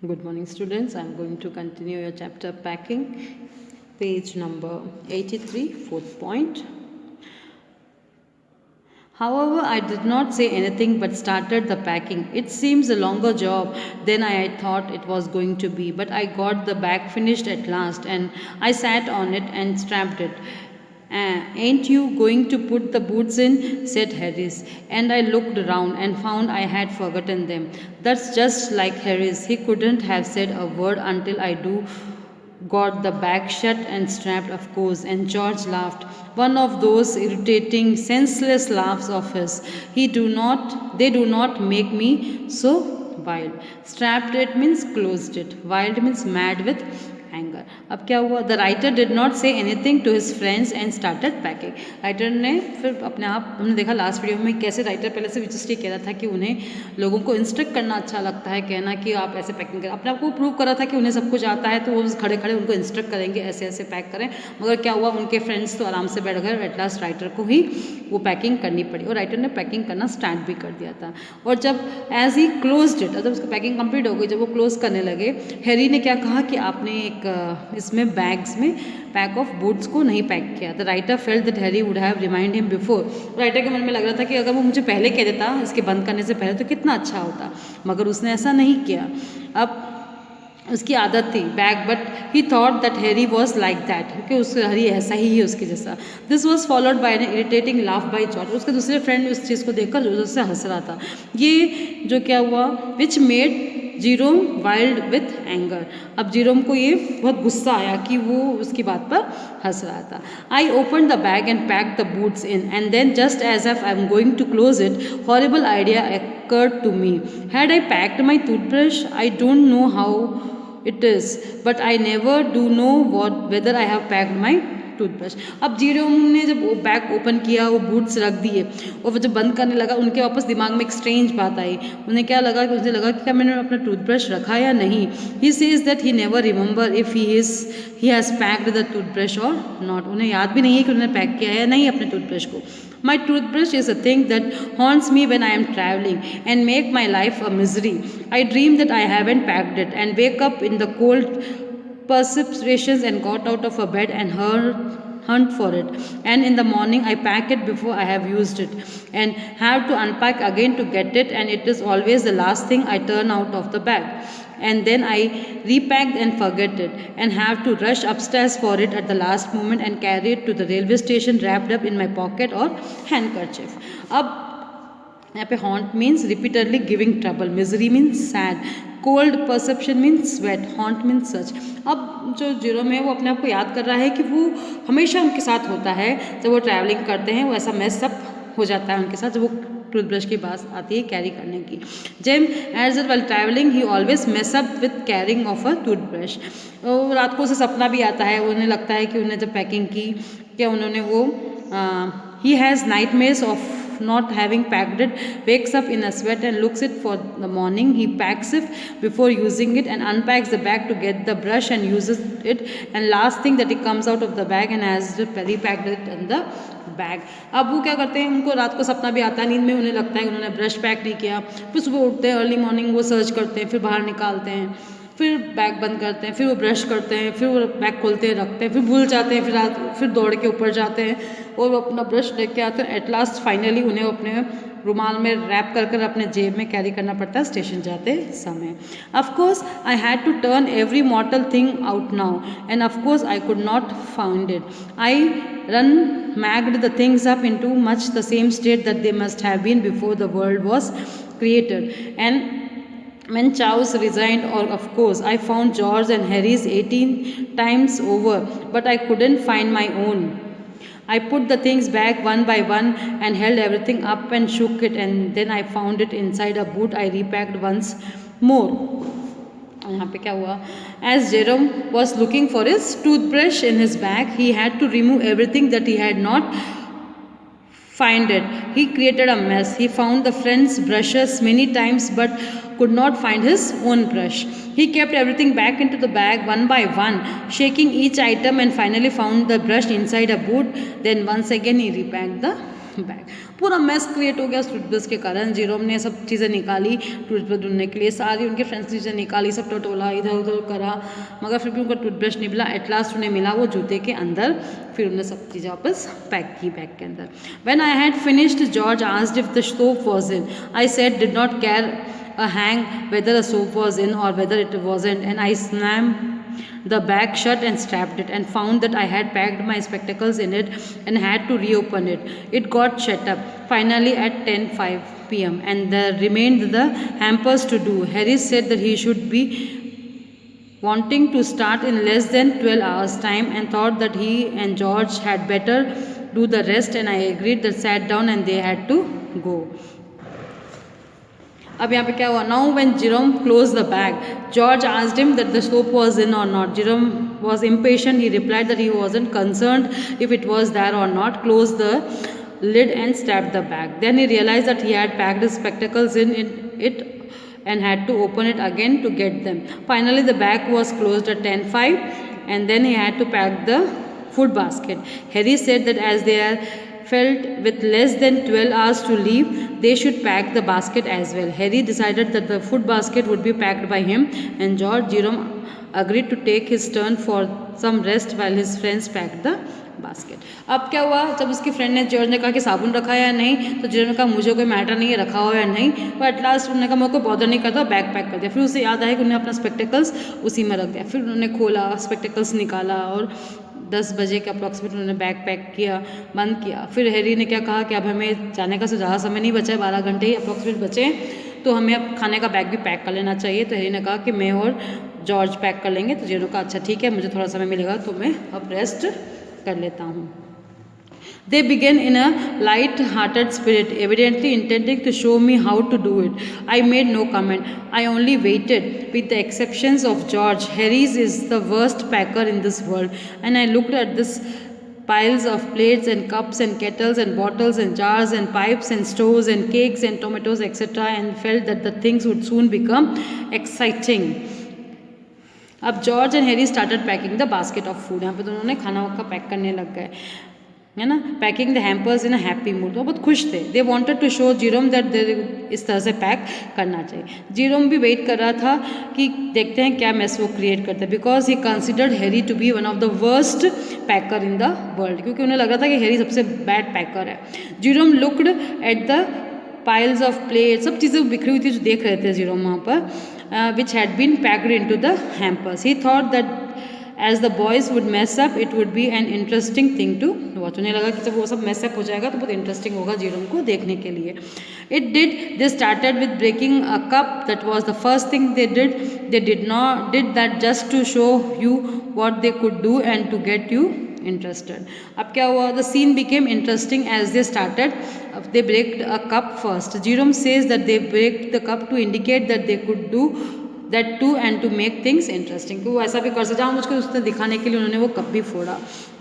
Good morning, students. I'm going to continue your chapter packing, page number 83, fourth point. However, I did not say anything but started the packing. It seems a longer job than I had thought it was going to be, but I got the bag finished at last and I sat on it and strapped it. Ain't you going to put the boots in? Said Harris. And I looked around and found I had forgotten them. That's just like Harris. He couldn't have said a word until I do got the bag shut and strapped, of course, and George laughed. One of those irritating, senseless laughs of his. They do not make me so wild. Strapped it means closed it. Wild means mad with anger. अब क्या हुआ? The writer did not say anything to his friends and started packing. Writer ने फिर अपने आप, हमने देखा last video में कैसे राइटर पहले से जस्ट ये कह रहा था कि उन्हें लोगों को इंस्ट्रक्ट करना अच्छा लगता है, कहना कि आप ऐसे पैकिंग करें. अपने आप को प्रूव करा था कि उन्हें सब कुछ आता है, तो वो खड़े खड़े उनको इंस्ट्रक्ट करेंगे ऐसे ऐसे पैक करें. मगर क्या हुआ, उनके फ्रेंड्स तो आराम से बैठ गए. एट लास्ट राइटर को ही वो पैकिंग करनी पड़ी और राइटर ने पैकिंग करना स्टार्ट भी कर दिया था. और जब एज ही क्लोज्ड इट, जब उसकी पैकिंग कंप्लीट हो गई, जब वो क्लोज करने लगे, हैरी ने क्या कहा कि आपने एक इसमें बैग्स में पैक ऑफ बूट्स को नहीं पैक किया. The writer felt that Harry would have remind him before. Writer के मन में लग रहा था कि अगर वो मुझे पहले कह देता इसके बंद करने से पहले तो कितना अच्छा होता, मगर उसने ऐसा नहीं किया. अब उसकी आदत थी bag, but he thought that Harry was like that, क्योंकि उसका हैरी ऐसा ही है उसके जैसा. This was followed by an irritating laugh by George. उसके दूसरे फ्रेंड उस चीज़ को देखकर जोर से हंस रहा था. ये जो क्या हुआ, which made Jerome wild with anger. अब जीरोम को ये बहुत गुस्सा आया कि वो उसकी बात पर हंस रहा था. I open the bag and pack the boots in and then just as if I am going to close it, horrible idea occurred to me. Had I packed my toothbrush? I don't know how it is, but I never do know whether I have packed my toothbrush. अब Jerome ने जब वो bag open किया, वो boots रख दिए और वो जब बंद करने लगा, उनके वापस दिमाग में एक स्ट्रेंज बात आई. उन्हें क्या लगा कि उसे लगा कि क्या मैंने अपना टूथब्रश रखा या नहीं. He says that he never remember if he has packed the toothbrush और नॉट. उन्हें याद भी नहीं है कि उन्होंने पैक किया है या नहीं अपने टूथब्रश को. My toothbrush is a thing that haunts me when I am traveling and make my life a misery. I dream that I haven't packed it and wake up in the cold perspirations and got out of a bed and hunt for it. And in the morning I pack it before I have used it and have to unpack again to get it, and it is always the last thing I turn out of the bag. And then I repack and forget it and have to rush upstairs for it at the last moment and carry it to the railway station wrapped up in my pocket or handkerchief. अब यहाँ पे haunt means repeatedly giving trouble, misery means sad, cold perception means sweat, haunt means such. अब जो Jerome है वो अपने आप को याद कर रहा है कि वो हमेशा उनके साथ होता है जब वो ट्रैवलिंग करते हैं, वो ऐसा मैस अप हो जाता है उनके साथ जब वो टूथब्रश की बात आती है कैरी करने की. Jem as well travelling he always mess up with carrying of a toothbrush. रात को उसे सपना भी आता है, उन्हें लगता है कि उन्हें जब पैकिंग की क्या उन्होंने वो he has nightmares of not having packed it, wakes up in a sweat and looks it for the morning. He packs it before using it and unpacks the bag to get the brush and uses it, and last thing that he comes out of the bag and has repacked it in the bag. अब वो क्या करते हैं, उनको रात को सपना भी आता है, नींद में उन्हें लगता है कि उन्होंने ब्रश पैक नहीं किया. फिर सुबह उठते हैं, अर्ली मॉर्निंग वो सर्च करते हैं, फिर बाहर निकालते हैं, फिर बैग बंद करते हैं, फिर वो ब्रश करते हैं, फिर वो बैग खोलते हैं, रखते हैं, फिर भूल जाते हैं, फिर दौड़ के ऊपर जाते हैं और वो अपना ब्रश लेके आते हैं. एट लास्ट फाइनली उन्हें अपने रुमाल में रैप कर कर अपने जेब में कैरी करना पड़ता है स्टेशन जाते समय. Of course I had to turn every mortal thing out now and of course I could not found it. आई unmagged the things up into much the same state that they must have been before the world was created. And when Charles resigned, or of course, I found George and Harry's 18 times over, but I couldn't find my own. I put the things back one by one and held everything up and shook it, and then I found it inside a boot I repacked once more. यहाँ पे क्या हुआ, as Jerome was looking for his toothbrush in his bag, he had to remove everything that he had not find it. He created a mess. He found the friend's brushes many times but could not find his own brush. He kept everything back into the bag one by one, shaking each item, and finally found the brush inside a boot. Then once again he repacked the bag. पूरा mess create हो गया उस toothbrush के कारण। Jerome ने सब चीज़ें निकाली टूथब्रश ढूंढने के लिए, सारी उनके फ्रेंड्स चीज़ें निकाली, सब टटोला इधर उधर करा, मगर फिर भी उनका टूथब्रश नहीं मिला। एट लास्ट उन्हें मिला वो जूते के अंदर। फिर उन्होंने सब चीज़ें वापस पैक की बैग के अंदर। When I had finished, George asked if the soap was in. I said did not care a hang whether a soap was in or whether it wasn't, and I slammed the bag shut and strapped it and found that I had packed my spectacles in it and had to reopen it. It got shut up finally at 10:05 p.m. and there remained the hampers to do. Harry said that he should be wanting to start in less than 12 hours time and thought that he and George had better do the rest, and I agreed. That sat down and they had to go. अब यहाँ पे क्या हुआ? Now when Jerome closed the bag, George asked him that the soap was in or not. Jerome was impatient. He replied that he wasn't concerned if it was there or not. Closed the lid and strapped the bag. Then he realized that he had packed his spectacles in it and had to open it again to get them. Finally the bag was closed at 10:05 and then he had to pack the food basket. Harry said that as they are felt with less than 12 hours to leave, they should pack the basket as well. Harry decided that the food basket would be packed by him, and George Jerome agreed to take his turn for some rest while his friends packed the basket. अब क्या हुआ? जब उसकी friend ने George ने कहा कि साबुन रखा है या नहीं, तो जॉर्ज ने कहा मुझे कोई मैटर नहीं है रखा हो या नहीं, पर एट लास्ट उन्होंने कहा मेरे को बॉदर नहीं करता, बैग पैक कर दिया. फिर उसे याद आया कि उन्होंने अपना स्पेक्टिकल्स उसी में रख दिया. फिर उन्होंने खोला, स्पेक्टिकल्स निकाला और 10 बजे के अप्रॉक्सीमेट उन्होंने बैग पैक किया, बंद किया. फिर हैरी ने क्या कहा कि अब हमें जाने का ज़्यादा समय नहीं बचा है, 12 घंटे ही अप्रॉक्सीमेट बचे, तो हमें अब खाने का बैग भी पैक कर लेना चाहिए. तो हैरी ने कहा कि मैं और जॉर्ज पैक कर लेंगे. तो जेरो कहा अच्छा ठीक है, मुझे थोड़ा समय मिलेगा तो मैं अब रेस्ट कर लेता हूँ. They began in a light-hearted spirit, evidently intending to show me how to do it. I made no comment. I only waited, with the exceptions of George. Harry's is the worst packer in this world, and I looked at this piles of plates and cups and kettles and bottles and jars and pipes and stoves and cakes and tomatoes, etc., and felt that the things would soon become exciting. अब George and Harry started packing the basket of food. यहाँ पे दोनों ने खाना का pack करने लग गए, है ना. Packing the hampers in a happy mood. वो बहुत खुश थे. They wanted to show Jerome that they इस तरह से पैक करना चाहिए. जीरोम भी वेट कर रहा था कि देखते हैं क्या मैस वो क्रिएट करते हैं, because he considered Harry to be one of the worst packer in the world, क्योंकि उन्हें लग रहा था कि हैरी सबसे बैड पैकर है. Jerome looked at the piles of plate. सब चीज़ें बिखरी हुई थी जो देख रहे थे जीरोम वहाँ पर, which had been packed into the hampers. He thought that as the boys would mess up, it would be an interesting thing to watch. उन्हें लगा कि जब वो सब mess up हो जाएगा तो बहुत interesting होगा जीरोम को देखने के लिए. It did. They started with breaking a cup. That was the first thing they did. They did that just to show you what they could do and to get you interested. अब क्या हुआ? The scene became interesting as they started. They breaked a cup first. Jerome says that they break the cup to indicate that they could do that too and to make things interesting. कि वो ऐसा भी कर सकते हैं, मुझको उसने दिखाने के लिए उन्होंने वो कप भी फोड़ा.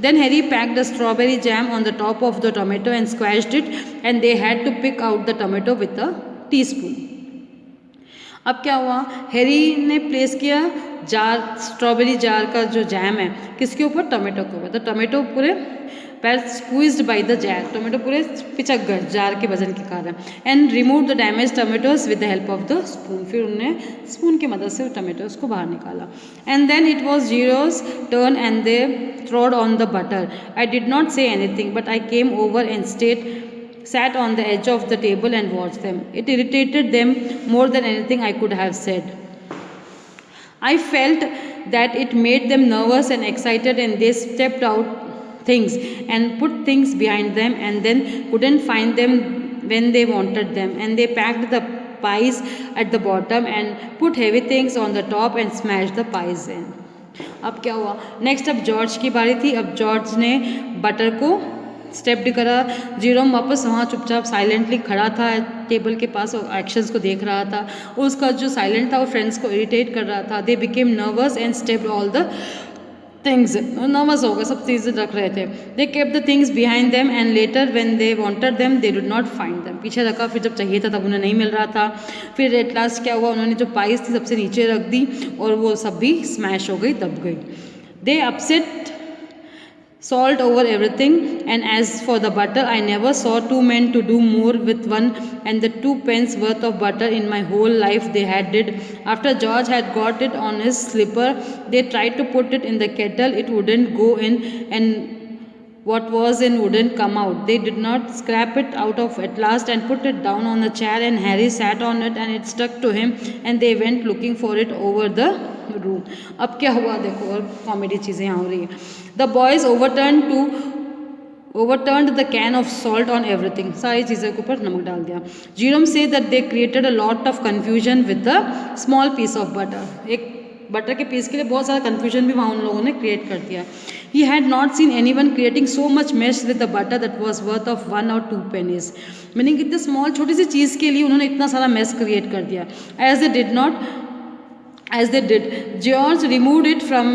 Then Harry packed a strawberry jam on the top of the tomato and squashed it, and they had to pick out the tomato with a teaspoon. अब क्या हुआ? हैरी ने प्लेस किया जार, स्ट्रॉबेरी जार का जो jam है किसके ऊपर? टोमेटो के ऊपर. तो टोमेटो पूरे पैर squeezed by the jar, tomato पूरे पिचक गए जार के वजन के कारण. And remove the damage tomatoes with the help of the spoon. फिर उन्होंने स्पून की मदद से टोमेटोज को बाहर निकाला. And then it was Jerome's turn and they throwed on the butter. I did not say anything but I came over and sat on the edge of the table and watched them. It irritated them more than anything I could have said. I felt that it made them nervous and excited, and they stepped out things and put things behind them and then couldn't find them when they wanted them, and they packed the pies at the bottom and put heavy things on the top and smashed the pies in. अब क्या हुआ? Next अब George की बारी थी. अब George ने butter को स्टेप्ड करा. जीरोम वापस वहाँ चुपचाप साइलेंटली खड़ा था टेबल के पास और एक्शंस को देख रहा था. उसका जो साइलेंट था वो फ्रेंड्स को इरिटेट कर रहा था. They became nervous and stepped all the things. Nervous हो गए, सब चीज़ें रख रहे थे. They kept the things behind them and later when they wanted them they did not find them. पीछे रखा, फिर जब चाहिए था तब उन्हें नहीं मिल रहा था. फिर एट लास्ट क्या हुआ? उन्होंने जो पाइस थी सबसे नीचे रख दी और वो सब भी स्मैश हो गई, दब गई. दे upset salt over everything, and as for the butter, I never saw two men to do more with one and the 2 pence worth of butter in my whole life they had did. After George had got it on his slipper, they tried to put it in the kettle. It wouldn't go in, and what was in wouldn't come out. They did not scrape it out of at last and put it down on a chair, and Harry sat on it and it stuck to him, and they went looking for it over the room. अब क्या हुआ देखो, और comedy चीज़ें यहाँ हो रही है. The boys overturned the can of salt on everything. सारी चीज़ों के ऊपर नमक डाल दिया. Jerome said that they created a lot of confusion with the small piece of butter. एक बटर के पीस के लिए बहुत सारा कन्फ्यूजन भी वहाँ उन लोगों ने क्रिएट कर दिया. He had not seen anyone creating so much mess with the butter that was worth of 1 or 2 pennies. Meaning इतने स्मॉल छोटी सी चीज़ के लिए उन्होंने इतना सारा मेस क्रिएट कर दिया. As they did, George removed it from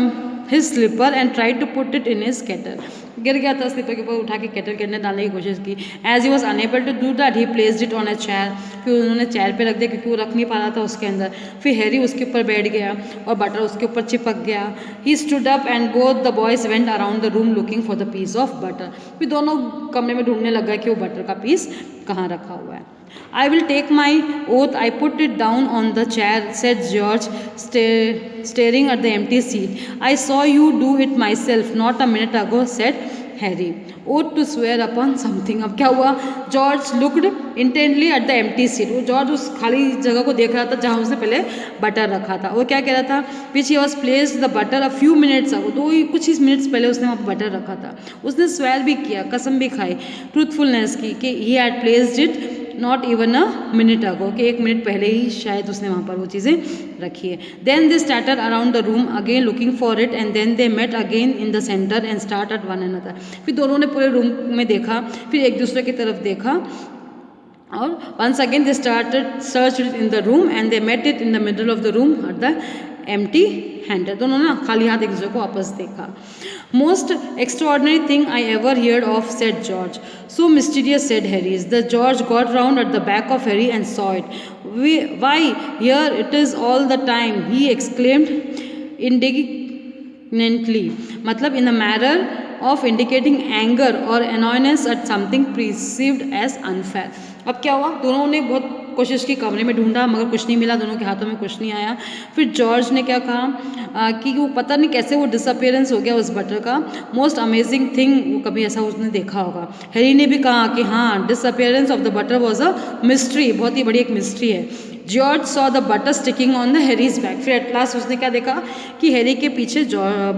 his slipper and tried to put it in his kettle. गिर गया था स्लीपर के ऊपर, उठा के केटल के अंदर डालने की कोशिश की. As he was unable to do that, he placed it on a chair. फिर उन्होंने चेयर पे रख दिया क्योंकि वो रख नहीं पा रहा था उसके अंदर. फिर हैरी उसके ऊपर बैठ गया और बटर उसके ऊपर चिपक गया. He stood up and both the boys went around the room looking for the piece of butter. फिर दोनों कमरे में ढूंढने लग गए कि वो बटर का पीस कहाँ रखा हुआ है. I will take my oath I put it down on the chair, said George, staring at the empty seat. I saw you do it myself not a minute ago, said Harry. Oath to swear upon something. अब क्या हुआ? George looked intently at the empty seat. वो George उस खाली जगह को देख रहा था जहाँ उसने पहले बटर रखा था. वो क्या कह रहा था? Which he was placed the butter a few minutes ago. तो कुछ ही मिनट्स पहले उसने वहाँ बटर रखा था. उसने स्वेयर भी किया, कसम भी खाई, ट्रूथफुलनेस की कि he had placed it not even a minute ago, कि 1 मिनट पहले ही शायद उसने वहाँ पर वो चीज़ें रखी है. Then they started around the room again looking for it, and then they met again in the centre and start at one another. फिर दोनों ने पूरे रूम में देखा, फिर एक दूसरे की तरफ देखा, और once again they started search in the room and they met it in the middle of the room at the empty hand. दोनों ने खाली हाथ एक दूसरे को वापस देखा. Most extraordinary thing I ever heard of, said George. So mysterious, said Harry. The George got round at the back of Harry and saw it. Why, here it is all the time, he exclaimed indignantly. मतलब in a manner of indicating anger or annoyance at something perceived as unfair. अब क्या हुआ? दोनों ने बहुत कोशिश की, कमरे में ढूंढा मगर कुछ नहीं मिला, दोनों के हाथों में कुछ नहीं आया. फिर जॉर्ज ने क्या कहा कि वो पता नहीं कैसे वो डिसअपियरेंस हो गया उस बटर का. मोस्ट अमेजिंग थिंग, वो कभी ऐसा उसने देखा होगा. हैरी ने भी कहा कि हाँ, disappearance of the butter was a mystery, बहुत ही बड़ी एक मिस्ट्री है. George saw the butter sticking on the Harry's back. फिर एट लास्ट उसने क्या देखा कि हैरी के पीछे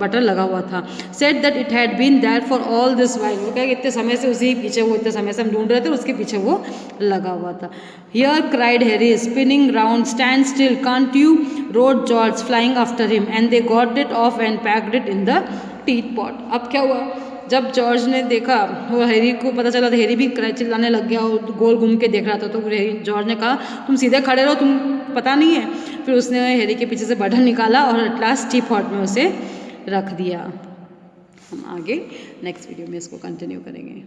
बटर लगा हुआ था. Said that it had been that for all this while. वो क्या, इतने समय से उसी पीछे, वो इतने समय से हम ढूंढ रहे थे, उसके पीछे वो लगा हुआ था. Here cried Harry spinning round, stand still, can't you, road George flying after him, and they got it of and packed it in the tit pot. अब क्या हुआ? जब जॉर्ज ने देखा, वो हैरी को पता चला, तो हैरी भी चिल्लाने लग गया और गोल घूम के देख रहा था. तो जॉर्ज ने कहा, तुम सीधे खड़े रहो, तुम पता नहीं है. फिर उसने हैरी के पीछे से बटन निकाला और एट लास्ट टी पॉट में उसे रख दिया. हम आगे नेक्स्ट वीडियो में इसको कंटिन्यू करेंगे.